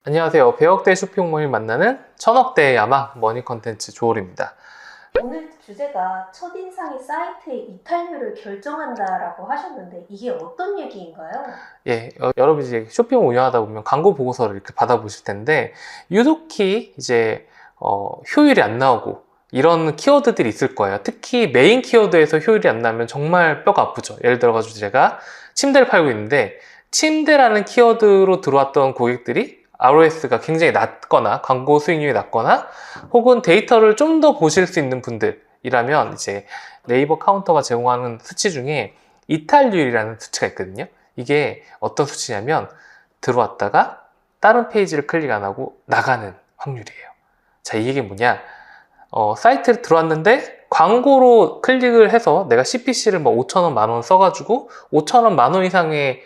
안녕하세요. 100억대 쇼핑몰이 만나는 1000억대의 야망 머니 컨텐츠 조울입니다. 오늘 주제가 첫인상이 사이트의 이탈률을 결정한다라고 하셨는데 이게 어떤 얘기인가요? 여러분 이제 쇼핑 운영하다 보면 광고 보고서를 이렇게 받아보실 텐데 유독히 이제 효율이 안 나오고 이런 키워드들이 있을 거예요. 특히 메인 키워드에서 효율이 안 나면 정말 뼈가 아프죠. 예를 들어가지고 제가 침대를 팔고 있는데 침대라는 키워드로 들어왔던 고객들이 ROS가 굉장히 낮거나 광고 수익률이 낮거나 혹은 데이터를 좀 더 보실 수 있는 분들이라면 이제 네이버 카운터가 제공하는 수치 중에 이탈률이라는 수치가 있거든요. 이게 어떤 수치냐면 들어왔다가 다른 페이지를 클릭 안 하고 나가는 확률이에요. 자, 이게 뭐냐? 사이트에 들어왔는데 광고로 클릭을 해서 내가 CPC를 뭐 5,000원, 만원 써가지고 5,000원, 만원 이상의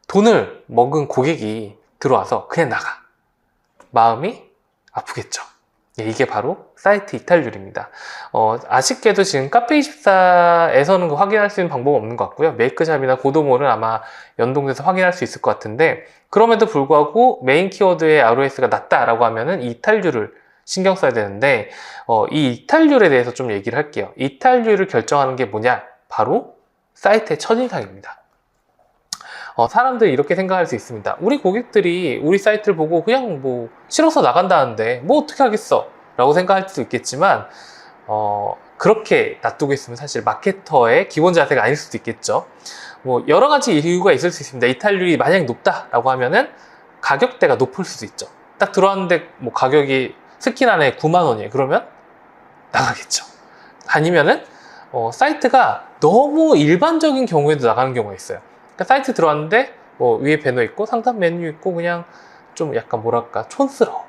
돈을 먹은 고객이 들어와서 그냥 나가. 마음이 아프겠죠. 이게 바로 사이트 이탈률입니다. 아쉽게도 지금 카페24에서는 확인할 수 있는 방법은 없는 것 같고요. 메이크샵이나 고도몰은 아마 연동돼서 확인할 수 있을 것 같은데, 그럼에도 불구하고 메인 키워드의 ROS가 낮다라고 하면은 이 이탈률을 신경 써야 되는데, 이 이탈률에 대해서 좀 얘기를 할게요. 이탈률을 결정하는 게 뭐냐? 바로 사이트의 첫인상입니다. 사람들이 이렇게 생각할 수 있습니다. 우리 고객들이 우리 사이트를 보고 그냥 뭐 싫어서 나간다는데 뭐 어떻게 하겠어? 라고 생각할 수도 있겠지만 그렇게 놔두고 있으면 사실 마케터의 기본 자세가 아닐 수도 있겠죠. 뭐 여러 가지 이유가 있을 수 있습니다. 이탈률이 만약 높다라고 하면은 가격대가 높을 수도 있죠. 딱 들어왔는데 뭐 가격이 스킨 안에 9만 원이에요. 그러면 나가겠죠. 아니면은 사이트가 너무 일반적인 경우에도 나가는 경우가 있어요. 그러니까 사이트 들어왔는데 뭐 위에 배너 있고 상단 메뉴 있고 그냥 좀 약간 뭐랄까 촌스러워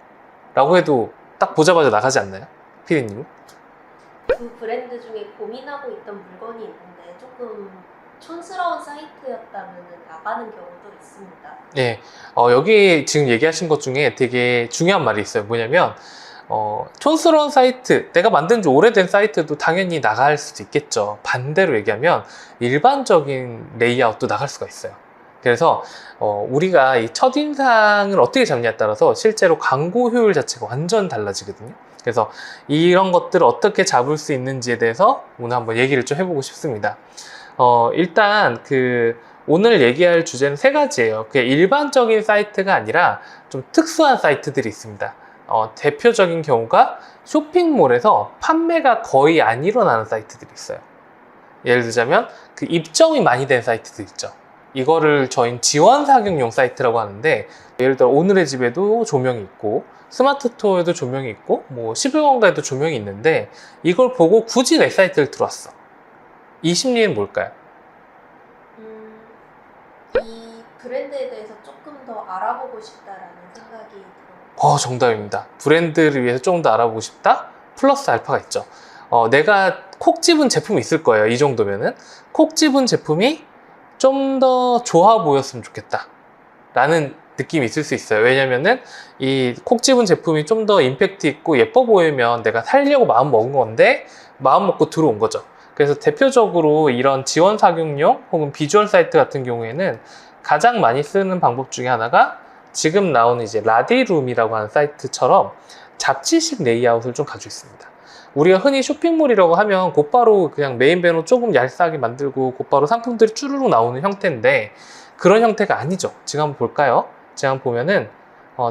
라고 해도 딱 보자마자 나가지 않나요? 피디님? 그 브랜드 중에 고민하고 있던 물건이 있는데 조금 촌스러운 사이트였다면 나가는 경우도 있습니다. 네, 여기 지금 얘기하신 것 중에 되게 중요한 말이 있어요. 뭐냐면 촌스러운 사이트, 내가 만든 지 오래된 사이트도 당연히 나갈 수도 있겠죠. 반대로 얘기하면 일반적인 레이아웃도 나갈 수가 있어요. 그래서 우리가 이 첫인상을 어떻게 잡냐에 따라서 실제로 광고 효율 자체가 완전 달라지거든요. 그래서 이런 것들을 어떻게 잡을 수 있는지에 대해서 오늘 한번 얘기를 좀 해보고 싶습니다. 일단 오늘 얘기할 주제는 세 가지예요. 그게 일반적인 사이트가 아니라 좀 특수한 사이트들이 있습니다. 대표적인 경우가 쇼핑몰에서 판매가 거의 안 일어나는 사이트들이 있어요. 예를 들자면 입점이 많이 된 사이트들 있죠. 이거를 저희는 지원 사격용 사이트라고 하는데, 예를 들어 오늘의 집에도 조명이 있고 스마트 스토어에도 조명이 있고 뭐 11번가에도 조명이 있는데 이걸 보고 굳이 내 사이트를 들어왔어. 이 심리는 뭘까요? 이 브랜드에 대해서 조금 더 알아보고 싶다라는 생각이 들어요. 정답입니다. 브랜드를 위해서 조금 더 알아보고 싶다? 플러스 알파가 있죠. 내가 콕 집은 제품이 있을 거예요. 이 정도면은 콕 집은 제품이 좀 더 좋아 보였으면 좋겠다 라는 느낌이 있을 수 있어요. 왜냐면은 이 콕 집은 제품이 좀 더 임팩트 있고 예뻐 보이면 내가 살려고 마음 먹은 건데 마음 먹고 들어온 거죠. 그래서 대표적으로 이런 지원 사격용 혹은 비주얼 사이트 같은 경우에는 가장 많이 쓰는 방법 중에 하나가 지금 나오는 이제 라디룸이라고 하는 사이트처럼 잡지식 레이아웃을 좀 가지고 있습니다. 우리가 흔히 쇼핑몰이라고 하면 곧바로 그냥 메인 배너 조금 얄쌍하게 만들고 곧바로 상품들이 쭈루룩 나오는 형태인데 그런 형태가 아니죠. 지금 한번 볼까요? 지금 한번 보면은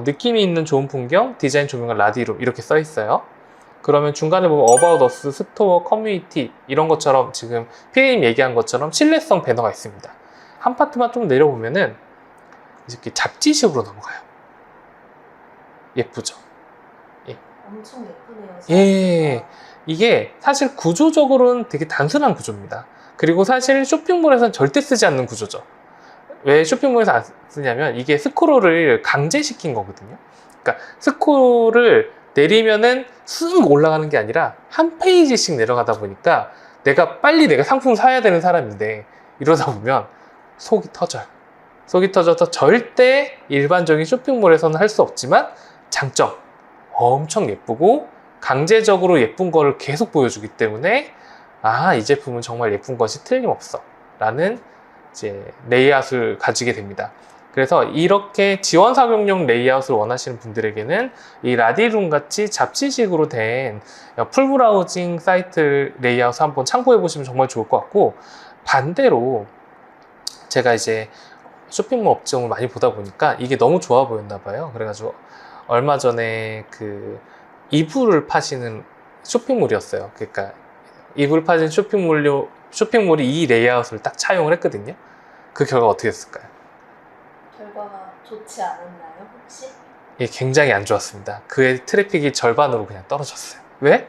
느낌이 있는 좋은 풍경, 디자인 조명과 라디룸 이렇게 써 있어요. 그러면 중간에 보면 About Us, 스토어, 커뮤니티 이런 것처럼 지금 피디님 얘기한 것처럼 신뢰성 배너가 있습니다. 한 파트만 좀 내려보면은 이렇게 잡지식으로 넘어가요. 예쁘죠? 엄청 예쁘네요. 예, 이게 사실 구조적으로는 되게 단순한 구조입니다. 그리고 사실 쇼핑몰에서는 절대 쓰지 않는 구조죠. 왜 쇼핑몰에서 안 쓰냐면 이게 스크롤을 강제시킨 거거든요. 그러니까 스크롤을 내리면은 쓱 올라가는 게 아니라 한 페이지씩 내려가다 보니까 내가 상품을 사야 되는 사람인데 이러다 보면 속이 터져요. 속이 터져서 절대 일반적인 쇼핑몰에서는 할 수 없지만 장점, 엄청 예쁘고 강제적으로 예쁜 거를 계속 보여주기 때문에 이 제품은 정말 예쁜 것이 틀림없어 라는 이제 레이아웃을 가지게 됩니다. 그래서 이렇게 지원 사용용 레이아웃을 원하시는 분들에게는 이 라디룸 같이 잡지식으로 된 풀 브라우징 사이트 레이아웃을 한번 참고해 보시면 정말 좋을 것 같고, 반대로 제가 이제 쇼핑몰 업종을 많이 보다 보니까 이게 너무 좋아 보였나 봐요. 그래가지고 얼마 전에 그 이불을 파시는 쇼핑몰이었어요. 그러니까 이불 파시는 쇼핑몰이 이 레이아웃을 딱 차용을 했거든요. 그 결과 어떻게 됐을까요? 결과가 좋지 않았나요, 혹시? 이게 굉장히 안 좋았습니다. 그의 트래픽이 절반으로 그냥 떨어졌어요. 왜?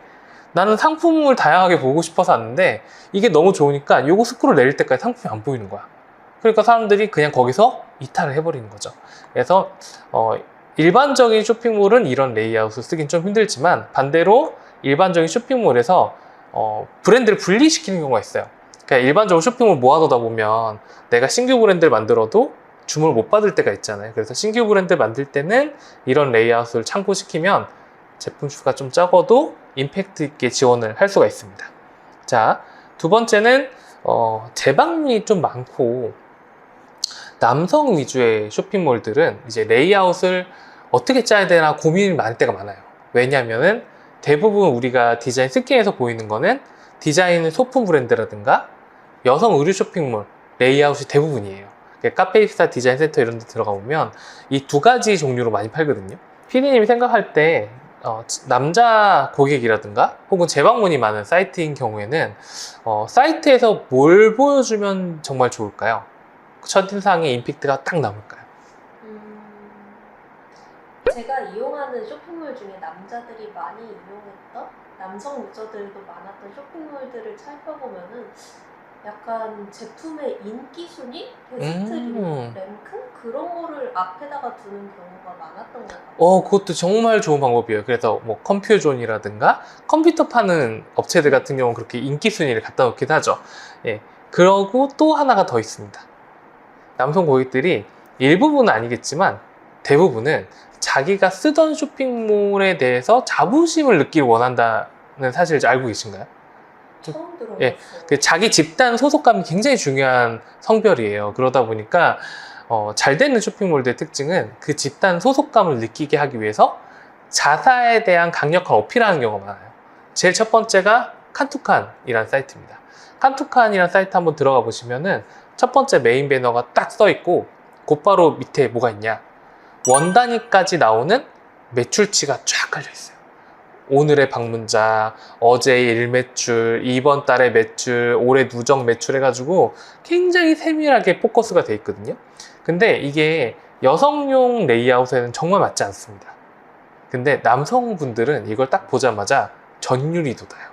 나는 상품을 다양하게 보고 싶어서 왔는데 이게 너무 좋으니까 요거 스크롤 내릴 때까지 상품이 안 보이는 거야. 그러니까 사람들이 그냥 거기서 이탈을 해버리는 거죠. 그래서 일반적인 쇼핑몰은 이런 레이아웃을 쓰긴 좀 힘들지만, 반대로 일반적인 쇼핑몰에서 브랜드를 분리시키는 경우가 있어요. 그러니까 일반적으로 쇼핑몰 모아두다 보면 내가 신규 브랜드를 만들어도 주문을 못 받을 때가 있잖아요. 그래서 신규 브랜드 만들 때는 이런 레이아웃을 참고시키면 제품 수가 좀 적어도 임팩트 있게 지원을 할 수가 있습니다. 자, 두 번째는 재방문이 좀 많고 남성 위주의 쇼핑몰들은 이제 레이아웃을 어떻게 짜야 되나 고민이 많을 때가 많아요. 왜냐하면은 대부분 우리가 디자인 스킨에서 보이는 거는 디자인 소품 브랜드라든가 여성 의류 쇼핑몰 레이아웃이 대부분이에요. 카페이스타 디자인 센터 이런 데 들어가 보면 이 두 가지 종류로 많이 팔거든요. 피디님이 생각할 때 남자 고객이라든가 혹은 재방문이 많은 사이트인 경우에는 사이트에서 뭘 보여주면 정말 좋을까요? 첫인상의 임팩트가 딱 남을까요? 제가 이용하는 쇼핑몰 중에 남자들이 많이 이용했던, 남성 유저들도 많았던 쇼핑몰들을 살펴보면은 약간 제품의 인기 순위, 베스트 랭크 그런 거를 앞에다가 두는 경우가 많았던 것 같아요. 그것도 정말 좋은 방법이에요. 그래서 뭐 컴퓨존이라든가 컴퓨터 파는 업체들 같은 경우는 그렇게 인기 순위를 갖다 놓긴 하죠. 예. 그러고 또 하나가 더 있습니다. 남성 고객들이 일부분은 아니겠지만 대부분은 자기가 쓰던 쇼핑몰에 대해서 자부심을 느끼길 원한다는 사실을 알고 계신가요? 처음 들어봤어요. 예, 자기 집단 소속감이 굉장히 중요한 성별이에요. 그러다 보니까 잘 되는 쇼핑몰들의 특징은 그 집단 소속감을 느끼게 하기 위해서 자사에 대한 강력한 어필하는 경우가 많아요. 제일 첫 번째가 칸투칸이라는 사이트입니다. 칸투칸이라는 사이트 한번 들어가 보시면은 첫 번째 메인 배너가 딱 써 있고 곧바로 밑에 뭐가 있냐, 원 단위까지 나오는 매출치가 쫙 깔려 있어요. 오늘의 방문자, 어제의 일매출, 이번 달의 매출, 올해 누적 매출 해가지고 굉장히 세밀하게 포커스가 돼 있거든요. 근데 이게 여성용 레이아웃에는 정말 맞지 않습니다. 근데 남성분들은 이걸 딱 보자마자 전율이 돋아요.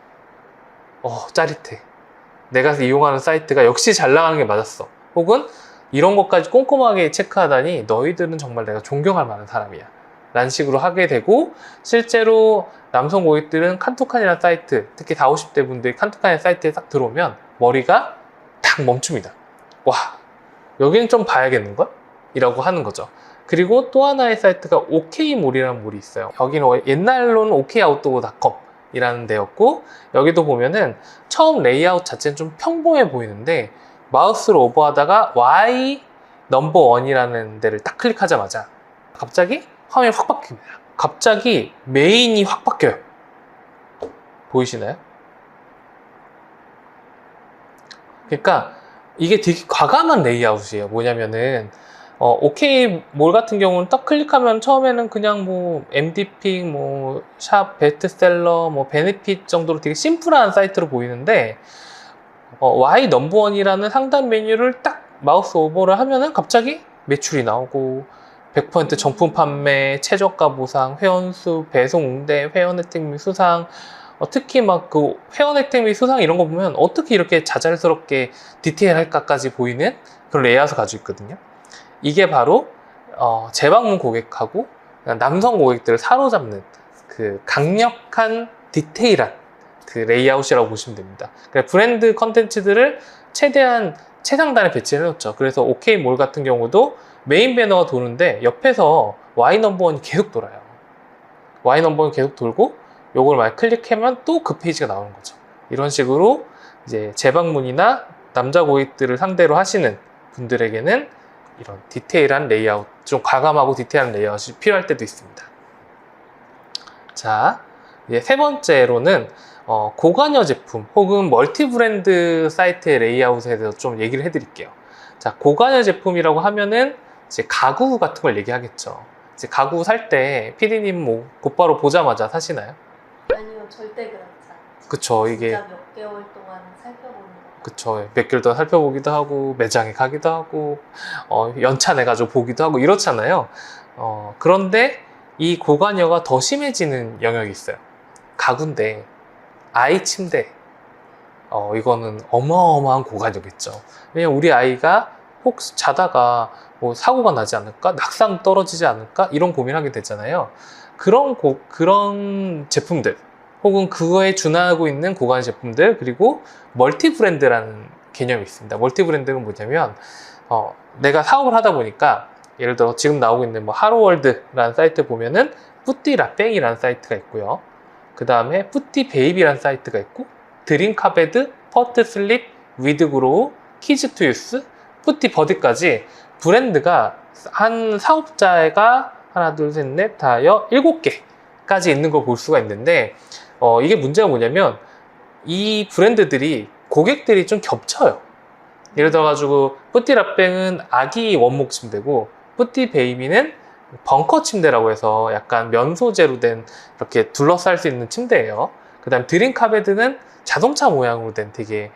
짜릿해. 내가 이용하는 사이트가 역시 잘 나가는 게 맞았어. 혹은 이런 것까지 꼼꼼하게 체크하다니 너희들은 정말 내가 존경할 만한 사람이야 라는 식으로 하게 되고, 실제로 남성 고객들은 칸투칸이라는 사이트, 특히 40, 50대 분들이 칸투칸이라는 사이트에 딱 들어오면 머리가 탁 멈춥니다. 와, 여기는 좀 봐야겠는걸? 이라고 하는 거죠. 그리고 또 하나의 사이트가 OK몰이라는 몰이 있어요. 여기는 옛날로는 OK아웃도어닷컴 이라는 데였고, 여기도 보면은 처음 레이아웃 자체는 좀 평범해 보이는데 마우스로 오버하다가 Y 넘버1이라는 데를 딱 클릭하자마자 갑자기 화면이 확 바뀝니다. 갑자기 메인이 확 바뀌어요. 보이시나요? 그러니까 이게 되게 과감한 레이아웃이에요. 뭐냐면은 OK몰 같은 경우는 딱 클릭하면 처음에는 그냥 뭐 MD픽, 뭐 샵, 베스트셀러, 뭐 베네핏 정도로 되게 심플한 사이트로 보이는데 Y 넘버원이라는 상단 메뉴를 딱 마우스 오버를 하면은 갑자기 매출이 나오고 100% 정품 판매, 최저가 보상, 회원수, 배송 응대, 회원 혜택 및 수상, 특히 막 그 회원 혜택 및 수상 이런 거 보면 어떻게 이렇게 자잘스럽게 디테일할까까지 보이는 그런 레이아웃을 가지고 있거든요. 이게 바로 재방문 고객하고 남성 고객들을 사로잡는 그 강력한 디테일한 그 레이아웃이라고 보시면 됩니다. 그러니까 브랜드 컨텐츠들을 최대한 최상단에 배치를 해놓죠. 그래서 OK몰 같은 경우도 메인 배너가 도는데 옆에서 Y 넘버원이 계속 돌아요. Y 넘버원이 계속 돌고 요걸 만약 클릭하면 또 그 페이지가 나오는 거죠. 이런 식으로 이제 재방문이나 남자 고객들을 상대로 하시는 분들에게는 이런 디테일한 레이아웃, 좀 과감하고 디테일한 레이아웃이 필요할 때도 있습니다. 자, 이제 세 번째로는 고관여 제품 혹은 멀티 브랜드 사이트의 레이아웃에 대해서 좀 얘기를 해드릴게요. 자, 고관여 제품이라고 하면은 이제 가구 같은 걸 얘기하겠죠. 이제 가구 살 때 PD님 뭐 곧바로 보자마자 사시나요? 아니요, 절대 그렇지 않죠. 그쵸, 이게 진짜 몇 개월 동안 살펴보는 거. 그쵸, 몇 개월 동안 살펴보기도 하고 매장에 가기도 하고 연차 내가지고 보기도 하고 이렇잖아요. 그런데 이 고관여가 더 심해지는 영역이 있어요. 가구인데 아이 침대, 이거는 어마어마한 고관여겠죠. 왜냐면 우리 아이가 혹시 자다가 뭐 사고가 나지 않을까, 낙상 떨어지지 않을까 이런 고민하게 되잖아요. 그런 제품들 혹은 그거에 준하고 있는 고관여 제품들, 그리고 멀티 브랜드라는 개념이 있습니다. 멀티 브랜드는 뭐냐면 내가 사업을 하다 보니까 예를 들어 지금 나오고 있는 뭐 하로월드라는 사이트 보면은 뿌띠라뺑이라는 사이트가 있고요. 그 다음에 뿌띠 베이비라는 사이트가 있고, 드림카베드, 퍼트슬립, 위드그로우, 키즈투유스, 뿌띠 버디까지 브랜드가 한 사업자가 하나, 둘, 셋, 넷, 다, 여, 7개까지 있는 걸 볼 수가 있는데, 이게 문제가 뭐냐면 이 브랜드들이 고객들이 좀 겹쳐요. 예를 들어가지고 뿌띠라뺑은 아기 원목 침대고, 뿌띠 베이비는 벙커 침대라고 해서 약간 면 소재로 된 이렇게 둘러쌀 수 있는 침대예요. 그 다음 드림카베드는 자동차 모양으로 된 되게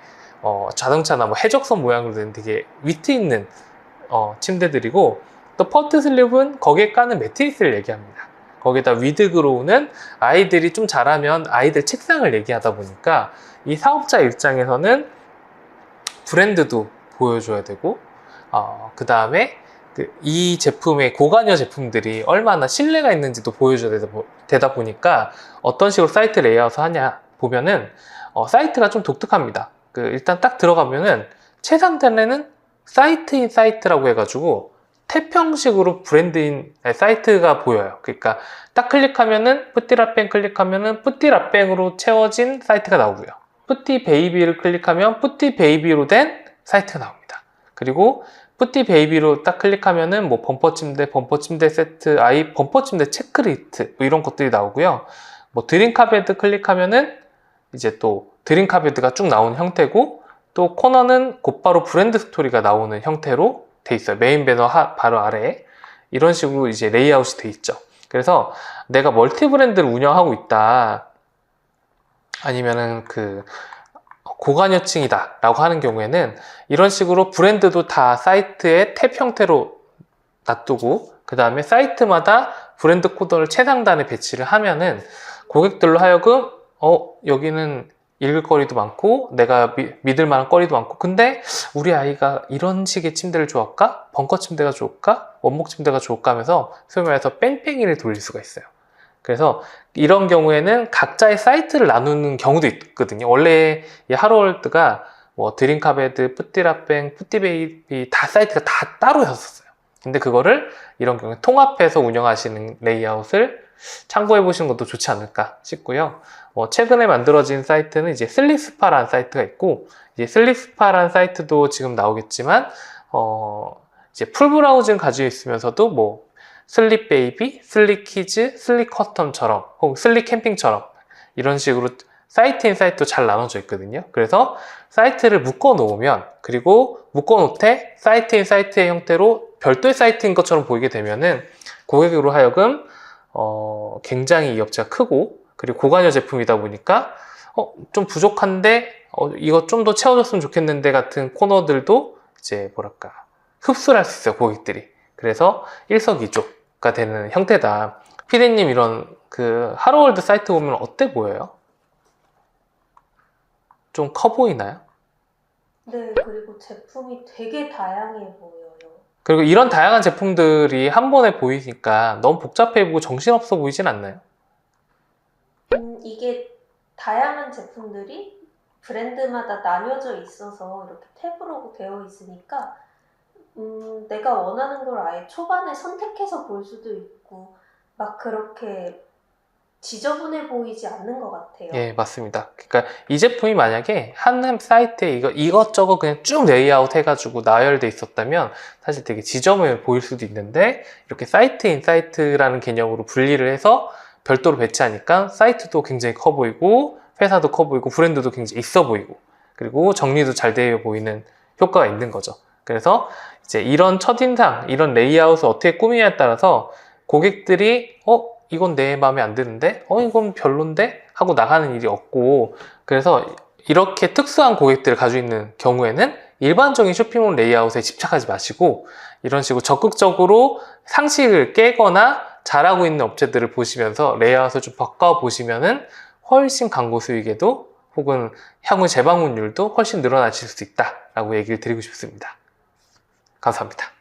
자동차나 뭐 해적선 모양으로 된 되게 위트 있는 침대들이고, 또 퍼트슬립은 거기에 까는 매트리스를 얘기합니다. 거기다 위드그로우는 아이들이 좀 자라면 아이들 책상을 얘기하다 보니까 이 사업자 입장에서는 브랜드도 보여줘야 되고, 그 다음에 이 제품의 고관여 제품들이 얼마나 신뢰가 있는지도 보여줘야 되다 보니까 어떤 식으로 사이트 레이아웃을 하냐 보면은 사이트가 좀 독특합니다. 일단 딱 들어가면은 최상단에는 사이트인 사이트라고 해가지고 탭 형식으로 브랜드인 사이트가 보여요. 그러니까 딱 클릭하면은 뿌띠라뺑 클릭하면은 뿌띠라뺑으로 채워진 사이트가 나오고요. 뿌띠 베이비를 클릭하면 뿌띠 베이비로 된 사이트가 나옵니다. 그리고 뿌띠 베이비로 딱 클릭하면은 뭐 범퍼 침대 세트, 아이 범퍼 침대 체크리스트 뭐 이런 것들이 나오고요. 뭐 드림카베드 클릭하면은 이제 또 드림카베드가 쭉 나오는 형태고, 또 코너는 곧바로 브랜드 스토리가 나오는 형태로 돼 있어요. 메인 배너 바로 아래에 이런 식으로 이제 레이아웃이 돼 있죠. 그래서 내가 멀티 브랜드를 운영하고 있다, 아니면은 고관여층이다 라고 하는 경우에는 이런 식으로 브랜드도 다 사이트의 탭 형태로 놔두고, 그 다음에 사이트마다 브랜드 코드를 최상단에 배치를 하면은 고객들로 하여금 여기는 읽을 거리도 많고 내가 믿을 만한 거리도 많고, 근데 우리 아이가 이런 식의 침대를 좋아할까? 벙커 침대가 좋을까? 원목 침대가 좋을까? 하면서 소위 말해서 뺑뺑이를 돌릴 수가 있어요. 그래서 이런 경우에는 각자의 사이트를 나누는 경우도 있거든요. 원래 이 하로월드가 뭐 드림카베드, 뿌띠라뺑, 뿌띠베이비 다 사이트가 다 따로였었어요. 근데 그거를 이런 경우에 통합해서 운영하시는 레이아웃을 참고해 보시는 것도 좋지 않을까 싶고요. 최근에 만들어진 사이트는 이제 슬립스파라는 사이트가 있고, 이제 슬립스파라는 사이트도 지금 나오겠지만, 이제 풀 브라우징을 가지고 있으면서도 뭐 슬립 베이비, 슬립 키즈, 슬립 커스텀처럼 혹은 슬립 캠핑처럼 이런 식으로 사이트인 사이트도 잘 나눠져 있거든요. 그래서 사이트를 묶어 놓으면, 그리고 묶어 놓되 사이트인 사이트의 형태로 별도의 사이트인 것처럼 보이게 되면은 고객으로 하여금 굉장히 이 업체가 크고 그리고 고관여 제품이다 보니까 좀 부족한데 이거 좀 더 채워줬으면 좋겠는데 같은 코너들도 이제 뭐랄까 흡수를 할 수 있어요, 고객들이. 그래서 일석이조가 되는 형태다. 피디님, 이런 하로월드 사이트 보면 어때 보여요? 좀 커 보이나요? 네, 그리고 제품이 되게 다양해 보여요. 그리고 이런 다양한 제품들이 한 번에 보이니까 너무 복잡해 보이고 정신없어 보이진 않나요? 이게 다양한 제품들이 브랜드마다 나뉘어져 있어서 이렇게 탭으로 되어 있으니까 내가 원하는 걸 아예 초반에 선택해서 볼 수도 있고 막 그렇게 지저분해 보이지 않는 것 같아요. 예, 맞습니다. 그러니까 이 제품이 만약에 한 사이트에 이것저것 그냥 쭉 레이아웃 해가지고 나열돼 있었다면 사실 되게 지저분해 보일 수도 있는데, 이렇게 사이트 인사이트라는 개념으로 분리를 해서 별도로 배치하니까 사이트도 굉장히 커 보이고 회사도 커 보이고 브랜드도 굉장히 있어 보이고, 그리고 정리도 잘 되어 보이는 효과가 있는 거죠. 그래서 이제 이런 첫인상, 이런 레이아웃을 어떻게 꾸미냐에 따라서 고객들이 이건 내 마음에 안 드는데? 이건 별론데? 하고 나가는 일이 없고, 그래서 이렇게 특수한 고객들을 가지고 있는 경우에는 일반적인 쇼핑몰 레이아웃에 집착하지 마시고, 이런 식으로 적극적으로 상식을 깨거나 잘하고 있는 업체들을 보시면서 레이아웃을 좀 바꿔보시면은 훨씬 광고 수익에도 혹은 향후 재방문율도 훨씬 늘어나실 수 있다라고 얘기를 드리고 싶습니다. 감사합니다.